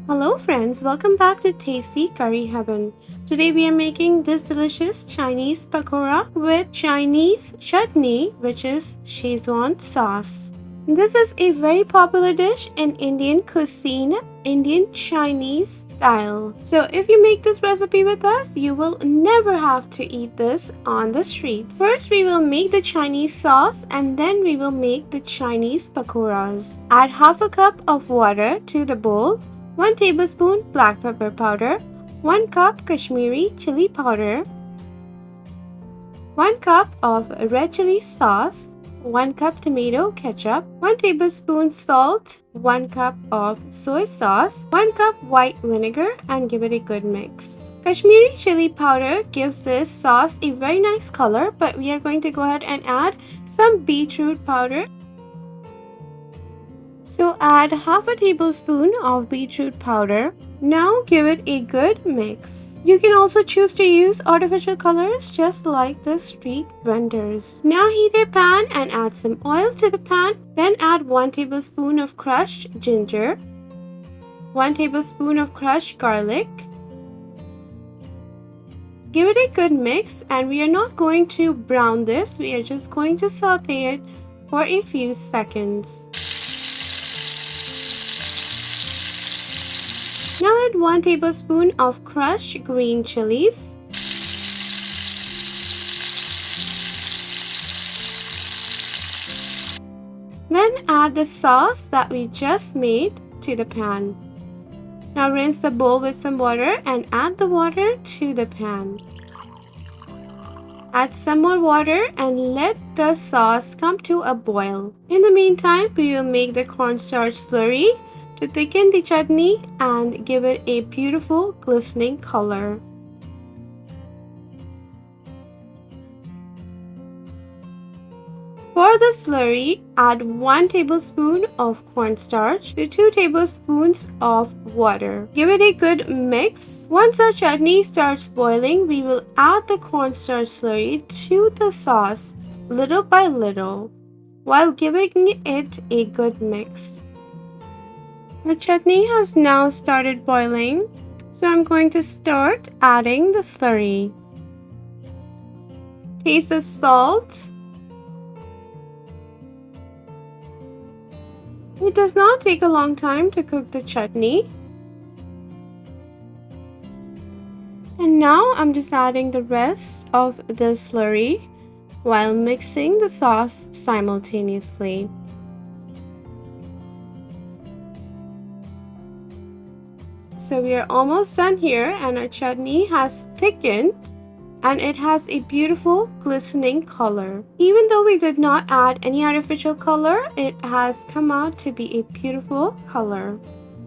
Hello friends, welcome back to Tasty Curry Heaven. Today we are making this delicious Chinese pakora with Chinese chutney, which is SCHEZWAN sauce. This is a very popular dish in Indian cuisine, Indian-Chinese style. So if you make this recipe with us, you will never have to eat this on the streets. First we will make the Chinese sauce and then we will make the Chinese pakoras. Add half a cup of water to the bowl. 1 tablespoon black pepper powder, 1 cup Kashmiri chili powder, 1 cup of red chili sauce, 1 cup tomato ketchup, 1 tablespoon salt, 1 cup of soy sauce, 1 cup white vinegar, and give it a good mix. Kashmiri chili powder gives this sauce a very nice color, but we are going to go ahead and add some beetroot powder. So add half a tablespoon of beetroot powder. Now give it a good mix. You can also choose to use artificial colors just like the street vendors. Now heat a pan and add some oil to the pan. Then add 1 tablespoon of crushed ginger, 1 tablespoon of crushed garlic. Give it a good mix, and we are not going to brown this. We are just going to saute it for a few seconds. Now add 1 tablespoon of crushed green chilies. Then add the sauce that we just made to the pan. Now rinse the bowl with some water and add the water to the pan. Add some more water and let the sauce come to a boil. In the meantime, we will make the cornstarch slurry to thicken the chutney and give it a beautiful glistening color. For the slurry, add 1 tablespoon of cornstarch to 2 tablespoons of water. Give it a good mix. Once our chutney starts boiling, we will add the cornstarch slurry to the sauce little by little while giving it a good mix. Our chutney has now started boiling, so I'm going to start adding the slurry. Taste the salt. It does not take a long time to cook the chutney. And now I'm just adding the rest of the slurry while mixing the sauce simultaneously. So we are almost done here, and our chutney has thickened and it has a beautiful glistening color. Even though we did not add any artificial color, it has come out to be a beautiful color.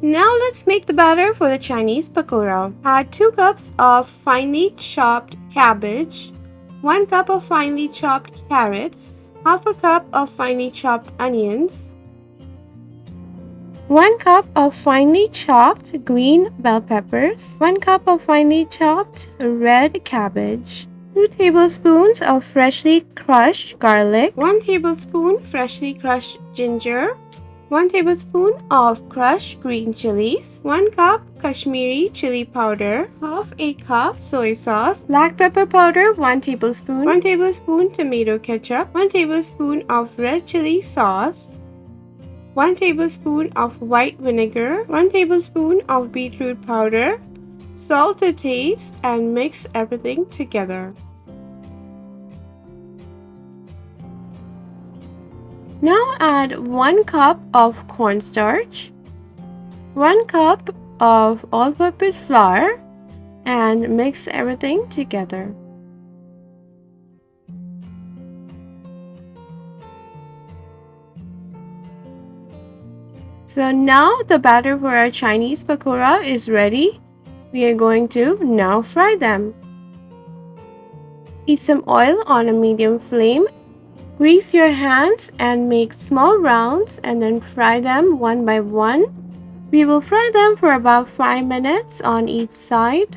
Now let's make the batter for the Chinese pakora. Add 2 cups of finely chopped cabbage, 1 cup of finely chopped carrots, half a cup of finely chopped onions, 1 cup of finely chopped green bell peppers, 1 cup of finely chopped red cabbage, 2 tablespoons of freshly crushed garlic, 1 tablespoon freshly crushed ginger, 1 tablespoon of crushed green chilies, 1 cup Kashmiri chili powder, half a cup soy sauce, black pepper powder 1 tablespoon, 1 tablespoon tomato ketchup, 1 tablespoon of red chili sauce, 1 tablespoon of white vinegar, 1 tablespoon of beetroot powder, salt to taste, and mix everything together. Now add 1 cup of cornstarch, 1 cup of all-purpose flour, and mix everything together. So now the batter for our Chinese pakora is ready. We are going to now fry them. Heat some oil on a medium flame. Grease your hands and make small rounds and then fry them one by one. We will fry them for about 5 minutes on each side.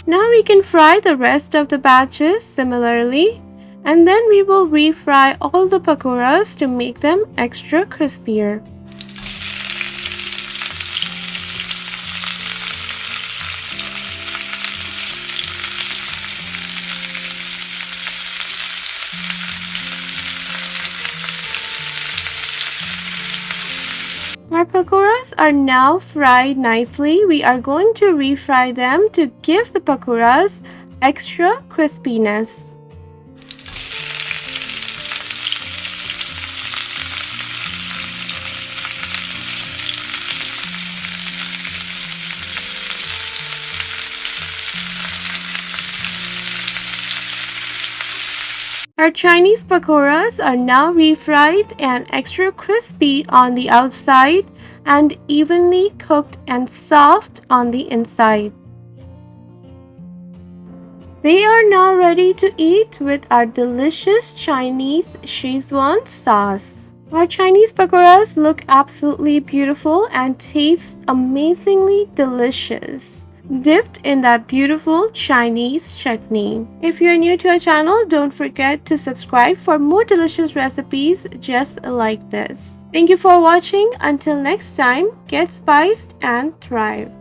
Now we can fry the rest of the batches similarly, and then we will refry all the pakoras to make them extra crispier. Our pakoras are now fried nicely. We are going to refry them to give the pakoras extra crispiness. Our Chinese pakoras are now refried and extra crispy on the outside and evenly cooked and soft on the inside. They are now ready to eat with our delicious Chinese SCHEZWAN sauce. Our Chinese pakoras look absolutely beautiful and taste amazingly delicious, dipped in that beautiful Chinese chutney. If you're new to our channel, don't forget to subscribe for more delicious recipes just like this. Thank you for watching. Until next time, get spiced and thrive.